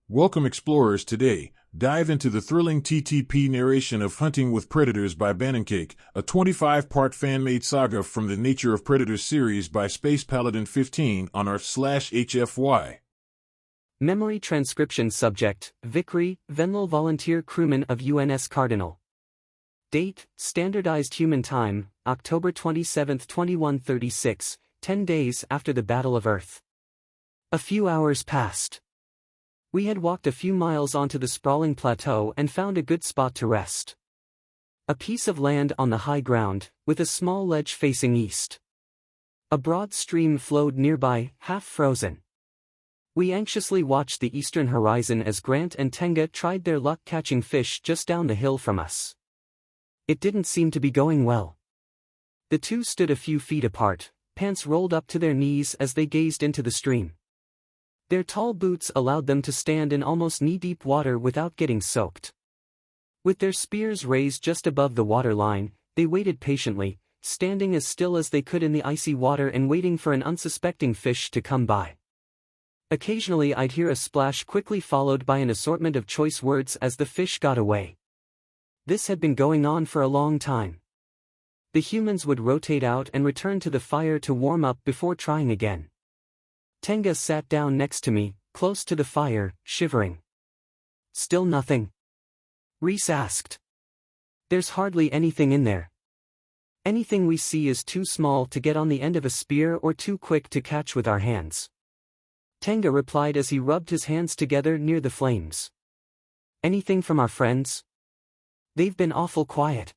Welcome explorers. Today, dive into the thrilling TTP narration of Hunting with Predators by Banancake, a 25-part fan-made saga from the Nature of Predators series by Spacepaladin15 on r/HFY. Memory transcription subject, Vikri, Venlil volunteer crewman of UNS Cardinal. Date, standardized human time, October 27, 2136, 10 days after the Battle of Earth. A few hours passed. We had walked a few miles onto the sprawling plateau and found a good spot to rest. A piece of land on the high ground, with a small ledge facing east. A broad stream flowed nearby, half frozen. We anxiously watched the eastern horizon as Grant and Tenga tried their luck catching fish just down the hill from us. It didn't seem to be going well. The two stood a few feet apart, pants rolled up to their knees as they gazed into the stream. Their tall boots allowed them to stand in almost knee-deep water without getting soaked. With their spears raised just above the water line, they waited patiently, standing as still as they could in the icy water and waiting for an unsuspecting fish to come by. Occasionally I'd hear a splash quickly followed by an assortment of choice words as the fish got away. This had been going on for a long time. The humans would rotate out and return to the fire to warm up before trying again. Tenga sat down next to me, close to the fire, shivering. "Still nothing?" Reese asked. "There's hardly anything in there. Anything we see is too small to get on the end of a spear or too quick to catch with our hands." Tenga replied as he rubbed his hands together near the flames. "Anything from our friends? They've been awful quiet.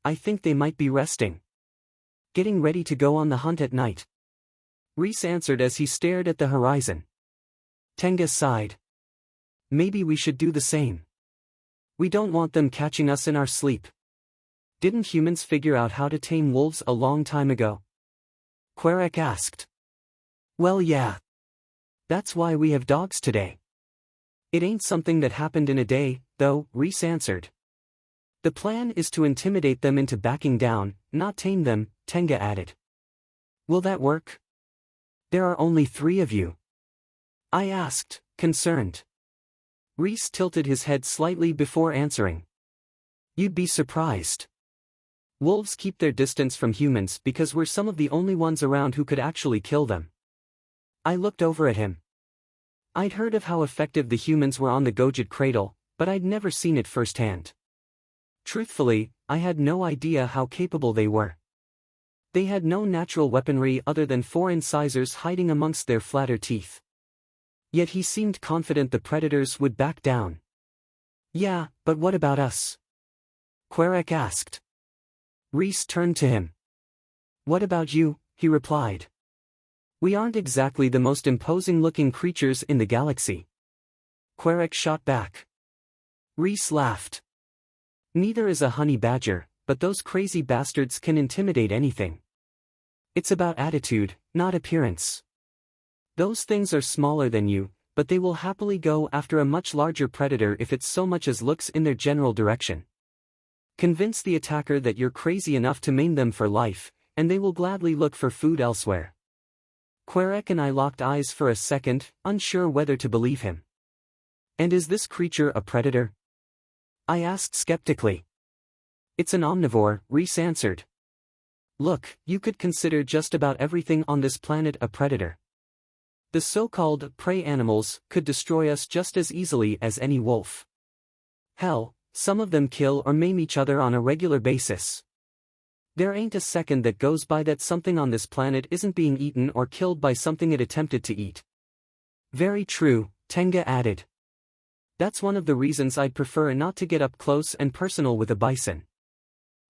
I think they might be resting. Getting ready to go on the hunt at night." Reese answered as he stared at the horizon. Tenga sighed. "Maybe we should do the same. We don't want them catching us in our sleep. Didn't humans figure out how to tame wolves a long time ago?" Querek asked. "Well, yeah. That's why we have dogs today. It ain't something that happened in a day, though," Reese answered. "The plan is to intimidate them into backing down, not tame them," Tenga added. "Will that work? There are only 3 of you," I asked, concerned. Reese tilted his head slightly before answering. "You'd be surprised. Wolves keep their distance from humans because we're some of the only ones around who could actually kill them." I looked over at him. I'd heard of how effective the humans were on the Gojid cradle, but I'd never seen it firsthand. Truthfully, I had no idea how capable they were. They had no natural weaponry other than 4 incisors hiding amongst their flatter teeth. Yet he seemed confident the predators would back down. "Yeah, but what about us?" Querek asked. Reese turned to him. "What about you?" he replied. "We aren't exactly the most imposing-looking creatures in the galaxy." Querek shot back. Reese laughed. "Neither is a honey badger, but those crazy bastards can intimidate anything. It's about attitude, not appearance. Those things are smaller than you, but they will happily go after a much larger predator if it so much as looks in their general direction. Convince the attacker that you're crazy enough to maim them for life, and they will gladly look for food elsewhere." Querek and I locked eyes for a second, unsure whether to believe him. "And is this creature a predator?" I asked skeptically. "It's an omnivore," Reese answered. "Look, you could consider just about everything on this planet a predator. The so-called prey animals could destroy us just as easily as any wolf. Hell, some of them kill or maim each other on a regular basis. There ain't a second that goes by that something on this planet isn't being eaten or killed by something it attempted to eat." "Very true," Tenga added. "That's one of the reasons I'd prefer not to get up close and personal with a bison.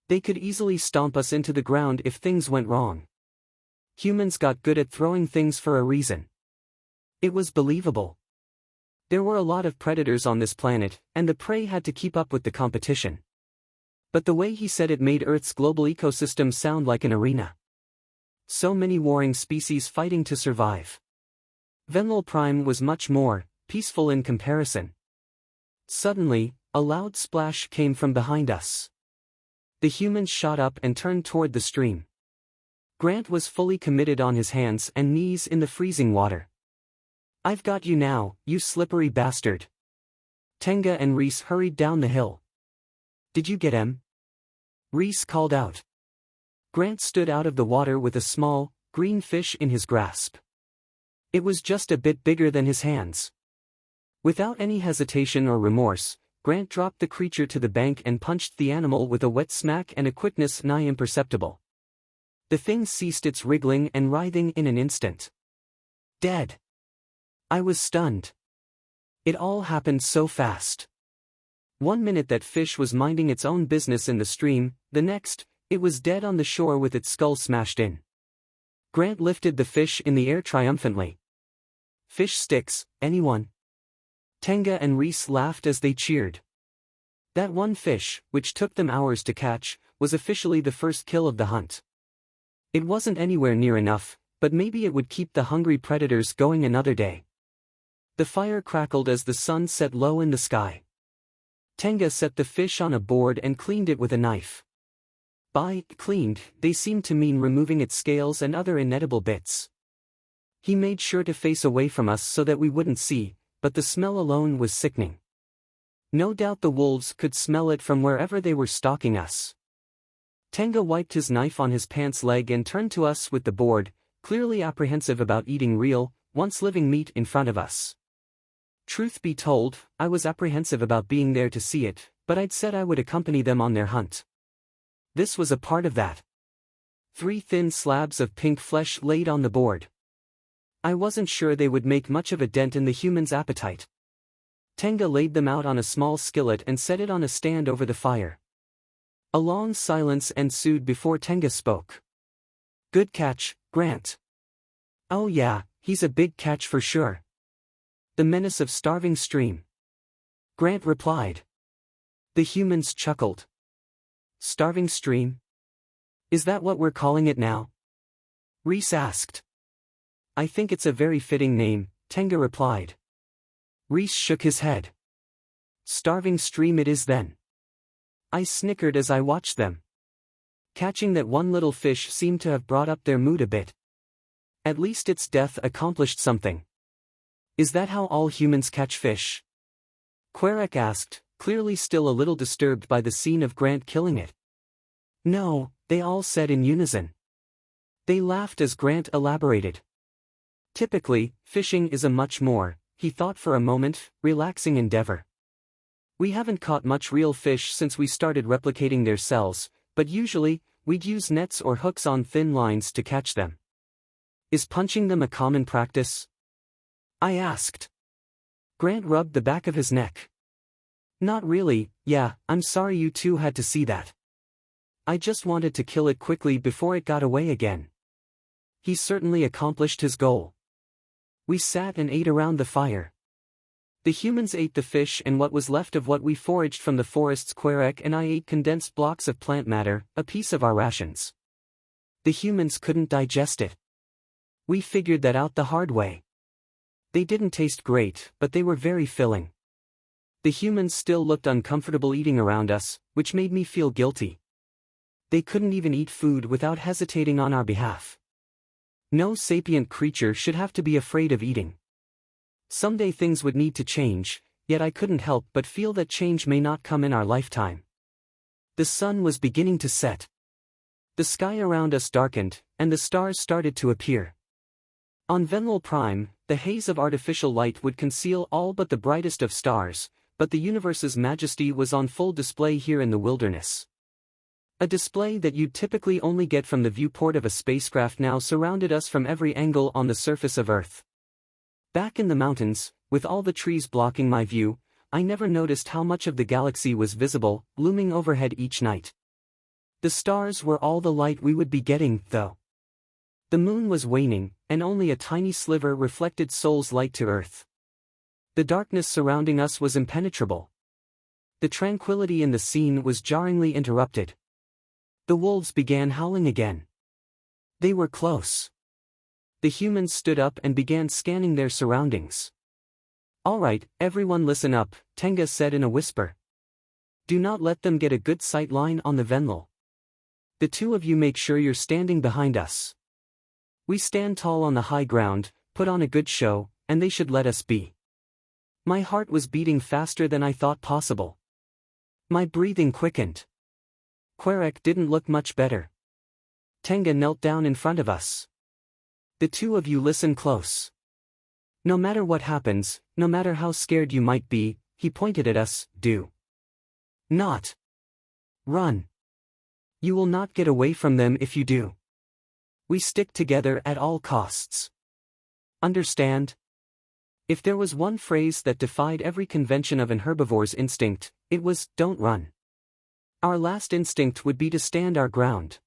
They could easily stomp us into the ground if things went wrong. Humans got good at throwing things for a reason." It was believable. There were a lot of predators on this planet, and the prey had to keep up with the competition. But the way he said it made Earth's global ecosystem sound like an arena. So many warring species fighting to survive. Venlil Prime was much more peaceful in comparison. Suddenly, a loud splash came from behind us. The humans shot up and turned toward the stream. Grant was fully committed on his hands and knees in the freezing water. I've got you now, you slippery bastard. Tenga and Reese hurried down the hill. Did you get him? Reese called out. Grant stood out of the water with a small, green fish in his grasp. It was just a bit bigger than his hands. Without any hesitation or remorse, Grant dropped the creature to the bank and punched the animal with a wet smack and a quickness nigh imperceptible. The thing ceased its wriggling and writhing in an instant. Dead. I was stunned. It all happened so fast. 1 minute that fish was minding its own business in the stream, the next, it was dead on the shore with its skull smashed in. Grant lifted the fish in the air triumphantly. Fish sticks, anyone? Tenga and Reese laughed as they cheered. That one fish, which took them hours to catch, was officially the first kill of the hunt. It wasn't anywhere near enough, but maybe it would keep the hungry predators going another day. The fire crackled as the sun set low in the sky. Tenga set the fish on a board and cleaned it with a knife. By cleaned, they seemed to mean removing its scales and other inedible bits. He made sure to face away from us so that we wouldn't see, but the smell alone was sickening. No doubt the wolves could smell it from wherever they were stalking us. Tenga wiped his knife on his pants leg and turned to us with the board, clearly apprehensive about eating real, once-living meat in front of us. Truth be told, I was apprehensive about being there to see it, but I'd said I would accompany them on their hunt. This was a part of that. 3 thin slabs of pink flesh laid on the board. I wasn't sure they would make much of a dent in the human's appetite. Tenga laid them out on a small skillet and set it on a stand over the fire. A long silence ensued before Tenga spoke. Good catch, Grant. Oh yeah, he's a big catch for sure. The menace of starving stream. Grant replied. The humans chuckled. Starving stream? Is that what we're calling it now? Reese asked. I think it's a very fitting name, Tenga replied. Reese shook his head. Starving stream it is then. I snickered as I watched them. Catching that one little fish seemed to have brought up their mood a bit. At least its death accomplished something. Is that how all humans catch fish? Querek asked, clearly still a little disturbed by the scene of Grant killing it. No, they all said in unison. They laughed as Grant elaborated. Typically, fishing is a much more, he thought for a moment, relaxing endeavor. We haven't caught much real fish since we started replicating their cells, but usually, we'd use nets or hooks on thin lines to catch them. Is punching them a common practice? I asked. Grant rubbed the back of his neck. Not really, yeah, I'm sorry you two had to see that. I just wanted to kill it quickly before it got away again. He certainly accomplished his goal. We sat and ate around the fire. The humans ate the fish and what was left of what we foraged from the forests. Querek and I ate condensed blocks of plant matter, a piece of our rations. The humans couldn't digest it. We figured that out the hard way. They didn't taste great, but they were very filling. The humans still looked uncomfortable eating around us, which made me feel guilty. They couldn't even eat food without hesitating on our behalf. No sapient creature should have to be afraid of eating. Someday things would need to change, yet I couldn't help but feel that change may not come in our lifetime. The sun was beginning to set. The sky around us darkened, and the stars started to appear. On Venlil Prime, the haze of artificial light would conceal all but the brightest of stars, but the universe's majesty was on full display here in the wilderness. A display that you'd typically only get from the viewport of a spacecraft now surrounded us from every angle on the surface of Earth. Back in the mountains, with all the trees blocking my view, I never noticed how much of the galaxy was visible, looming overhead each night. The stars were all the light we would be getting, though. The moon was waning, and only a tiny sliver reflected Sol's light to Earth. The darkness surrounding us was impenetrable. The tranquility in the scene was jarringly interrupted. The wolves began howling again. They were close. The humans stood up and began scanning their surroundings. All right, everyone listen up, Tenga said in a whisper. Do not let them get a good sight line on the Venlil. The two of you make sure you're standing behind us. We stand tall on the high ground, put on a good show, and they should let us be. My heart was beating faster than I thought possible. My breathing quickened. Querek didn't look much better. Tenga knelt down in front of us. The two of you listen close. No matter what happens, no matter how scared you might be, he pointed at us, do not run. You will not get away from them if you do. We stick together at all costs. Understand? If there was one phrase that defied every convention of an herbivore's instinct, it was, don't run. Our last instinct would be to stand our ground.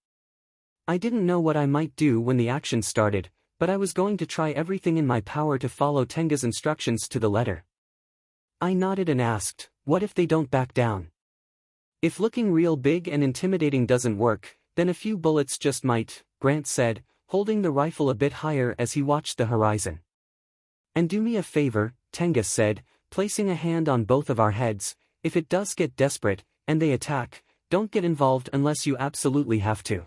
I didn't know what I might do when the action started, but I was going to try everything in my power to follow Tenga's instructions to the letter. I nodded and asked, what if they don't back down? If looking real big and intimidating doesn't work, then a few bullets just might, Grant said, holding the rifle a bit higher as he watched the horizon. And do me a favor, Tenga said, placing a hand on both of our heads, if it does get desperate, and they attack, don't get involved unless you absolutely have to.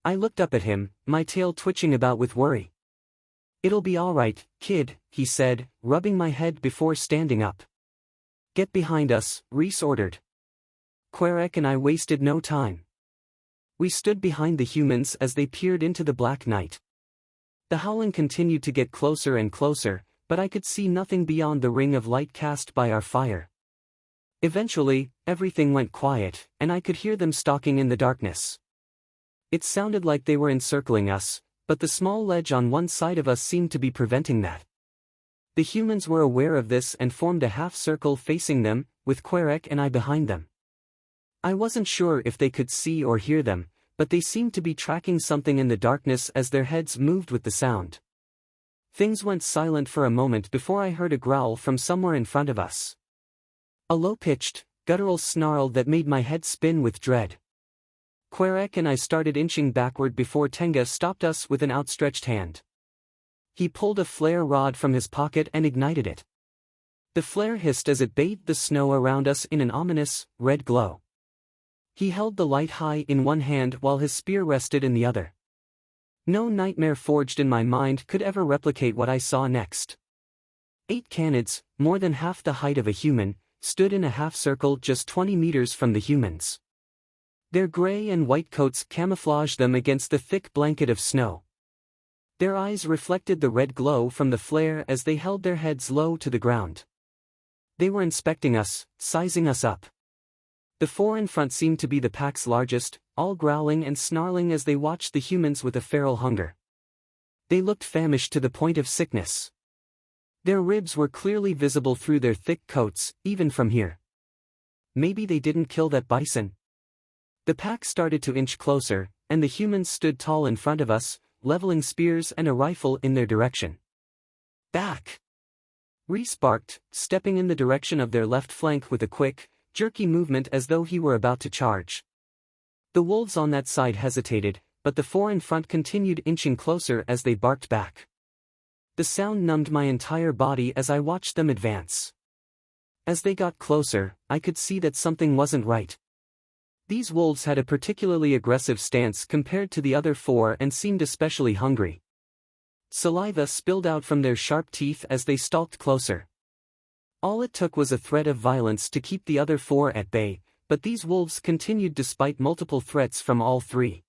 I looked up at him, my tail twitching about with worry. It'll be all right, kid, he said, rubbing my head before standing up. Get behind us, Reese ordered. Querek and I wasted no time. We stood behind the humans as they peered into the black night. The howling continued to get closer and closer, but I could see nothing beyond the ring of light cast by our fire. Eventually, everything went quiet, and I could hear them stalking in the darkness. It sounded like they were encircling us, but the small ledge on one side of us seemed to be preventing that. The humans were aware of this and formed a half-circle facing them, with Querek and I behind them. I wasn't sure if they could see or hear them, but they seemed to be tracking something in the darkness as their heads moved with the sound. Things went silent for a moment before I heard a growl from somewhere in front of us. A low-pitched, guttural snarl that made my head spin with dread. Querek and I started inching backward before Tenga stopped us with an outstretched hand. He pulled a flare rod from his pocket and ignited it. The flare hissed as it bathed the snow around us in an ominous, red glow. He held the light high in one hand while his spear rested in the other. No nightmare forged in my mind could ever replicate what I saw next. 8 canids, more than half the height of a human, stood in a half-circle just 20 meters from the humans. Their gray and white coats camouflaged them against the thick blanket of snow. Their eyes reflected the red glow from the flare as they held their heads low to the ground. They were inspecting us, sizing us up. The 4 in front seemed to be the pack's largest, all growling and snarling as they watched the humans with a feral hunger. They looked famished to the point of sickness. Their ribs were clearly visible through their thick coats, even from here. Maybe they didn't kill that bison. The pack started to inch closer, and the humans stood tall in front of us, leveling spears and a rifle in their direction. Back! Reese barked, stepping in the direction of their left flank with a quick, jerky movement as though he were about to charge. The wolves on that side hesitated, but the 4 in front continued inching closer as they barked back. The sound numbed my entire body as I watched them advance. As they got closer, I could see that something wasn't right. These wolves had a particularly aggressive stance compared to the other 4 and seemed especially hungry. Saliva spilled out from their sharp teeth as they stalked closer. All it took was a threat of violence to keep the other 4 at bay, but these wolves continued despite multiple threats from all 3.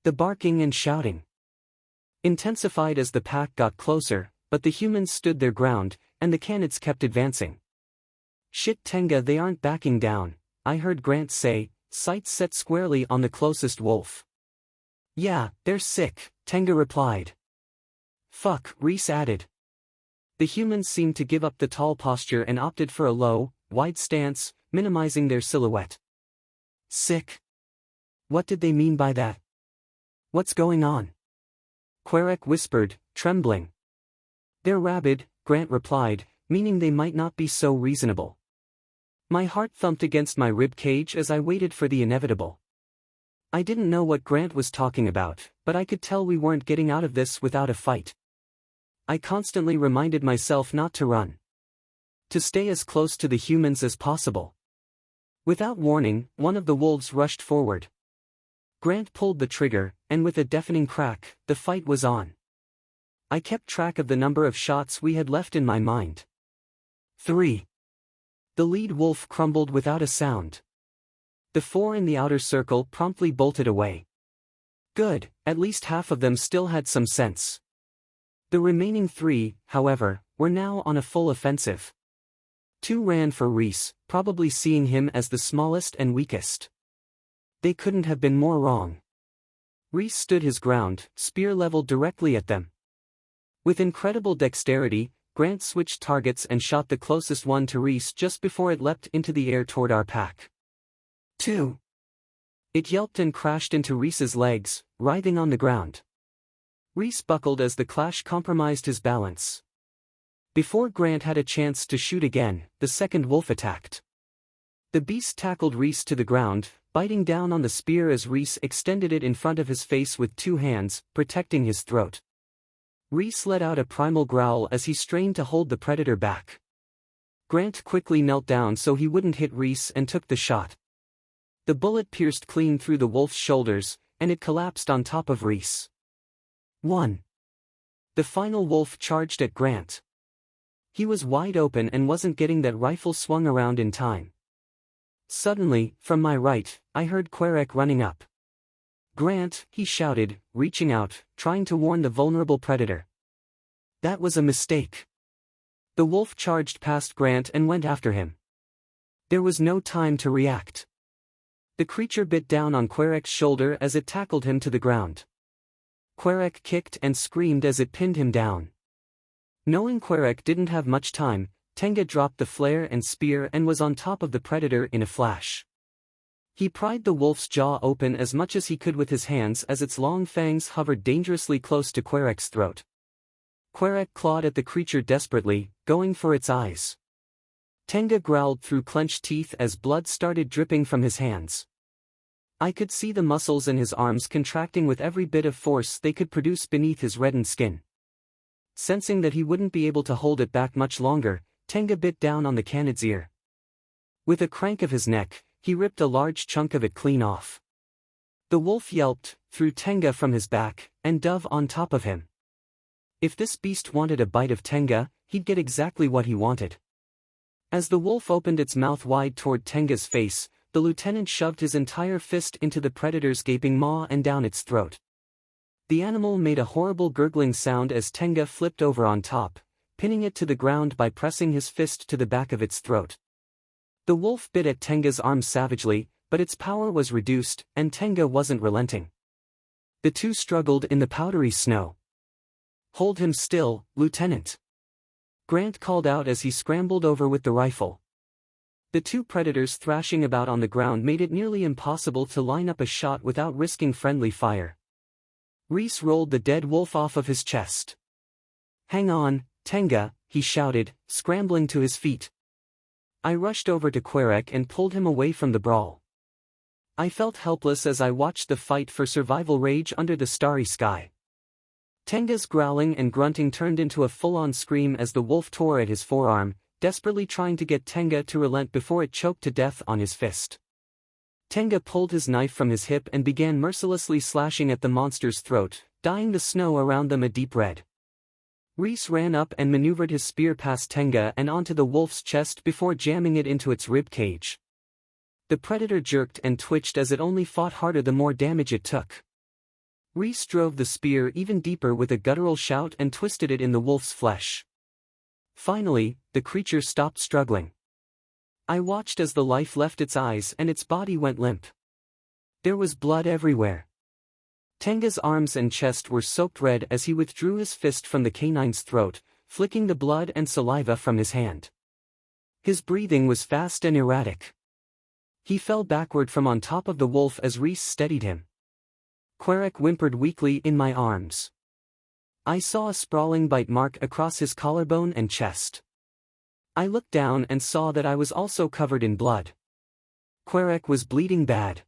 The barking and shouting intensified as the pack got closer, but the humans stood their ground, and the canids kept advancing. Shit, Tenga, they aren't backing down, I heard Grant say, sights set squarely on the closest wolf. Yeah, they're sick, Tenga replied. Fuck, Reese added. The humans seemed to give up the tall posture and opted for a low, wide stance, minimizing their silhouette. Sick? What did they mean by that? What's going on? Querek whispered, trembling. They're rabid, Grant replied, meaning they might not be so reasonable. My heart thumped against my rib cage as I waited for the inevitable. I didn't know what Grant was talking about, but I could tell we weren't getting out of this without a fight. I constantly reminded myself not to run. To stay as close to the humans as possible. Without warning, one of the wolves rushed forward. Grant pulled the trigger, and with a deafening crack, the fight was on. I kept track of the number of shots we had left in my mind. 3. The lead wolf crumbled without a sound. The 4 in the outer circle promptly bolted away. Good, at least half of them still had some sense. The remaining 3, however, were now on a full offensive. 2 ran for Reese, probably seeing him as the smallest and weakest. They couldn't have been more wrong. Reese stood his ground, spear leveled directly at them. With incredible dexterity, Grant switched targets and shot the closest one to Reese just before it leapt into the air toward our pack. 2. It yelped and crashed into Reese's legs, writhing on the ground. Reese buckled as the clash compromised his balance. Before Grant had a chance to shoot again, the second wolf attacked. The beast tackled Reese to the ground, biting down on the spear as Reese extended it in front of his face with 2 hands, protecting his throat. Reese let out a primal growl as he strained to hold the predator back. Grant quickly knelt down so he wouldn't hit Reese and took the shot. The bullet pierced clean through the wolf's shoulders, and it collapsed on top of Reese. 1. The final wolf charged at Grant. He was wide open and wasn't getting that rifle swung around in time. Suddenly, from my right, I heard Querek running up. "Grant," he shouted, reaching out, trying to warn the vulnerable predator. That was a mistake. The wolf charged past Grant and went after him. There was no time to react. The creature bit down on Querek's shoulder as it tackled him to the ground. Querek kicked and screamed as it pinned him down. Knowing Querek didn't have much time, Tenga dropped the flare and spear and was on top of the predator in a flash. He pried the wolf's jaw open as much as he could with his hands as its long fangs hovered dangerously close to Querek's throat. Querek clawed at the creature desperately, going for its eyes. Tenga growled through clenched teeth as blood started dripping from his hands. I could see the muscles in his arms contracting with every bit of force they could produce beneath his reddened skin. Sensing that he wouldn't be able to hold it back much longer, Tenga bit down on the canid's ear. With a crank of his neck, he ripped a large chunk of it clean off. The wolf yelped, threw Tenga from his back, and dove on top of him. If this beast wanted a bite of Tenga, he'd get exactly what he wanted. As the wolf opened its mouth wide toward Tenga's face, the lieutenant shoved his entire fist into the predator's gaping maw and down its throat. The animal made a horrible gurgling sound as Tenga flipped over on top, pinning it to the ground by pressing his fist to the back of its throat. The wolf bit at Tenga's arm savagely, but its power was reduced, and Tenga wasn't relenting. The two struggled in the powdery snow. "Hold him still, Lieutenant," Grant called out as he scrambled over with the rifle. The two predators thrashing about on the ground made it nearly impossible to line up a shot without risking friendly fire. Reese rolled the dead wolf off of his chest. "Hang on, Tenga," he shouted, scrambling to his feet. I rushed over to Querek and pulled him away from the brawl. I felt helpless as I watched the fight for survival rage under the starry sky. Tenga's growling and grunting turned into a full-on scream as the wolf tore at his forearm, desperately trying to get Tenga to relent before it choked to death on his fist. Tenga pulled his knife from his hip and began mercilessly slashing at the monster's throat, dyeing the snow around them a deep red. Reese ran up and maneuvered his spear past Tenga and onto the wolf's chest before jamming it into its rib cage. The predator jerked and twitched as it only fought harder the more damage it took. Reese drove the spear even deeper with a guttural shout and twisted it in the wolf's flesh. Finally, the creature stopped struggling. I watched as the life left its eyes and its body went limp. There was blood everywhere. Tenga's arms and chest were soaked red as he withdrew his fist from the canine's throat, flicking the blood and saliva from his hand. His breathing was fast and erratic. He fell backward from on top of the wolf as Reese steadied him. Querek whimpered weakly in my arms. I saw a sprawling bite mark across his collarbone and chest. I looked down and saw that I was also covered in blood. Querek was bleeding bad.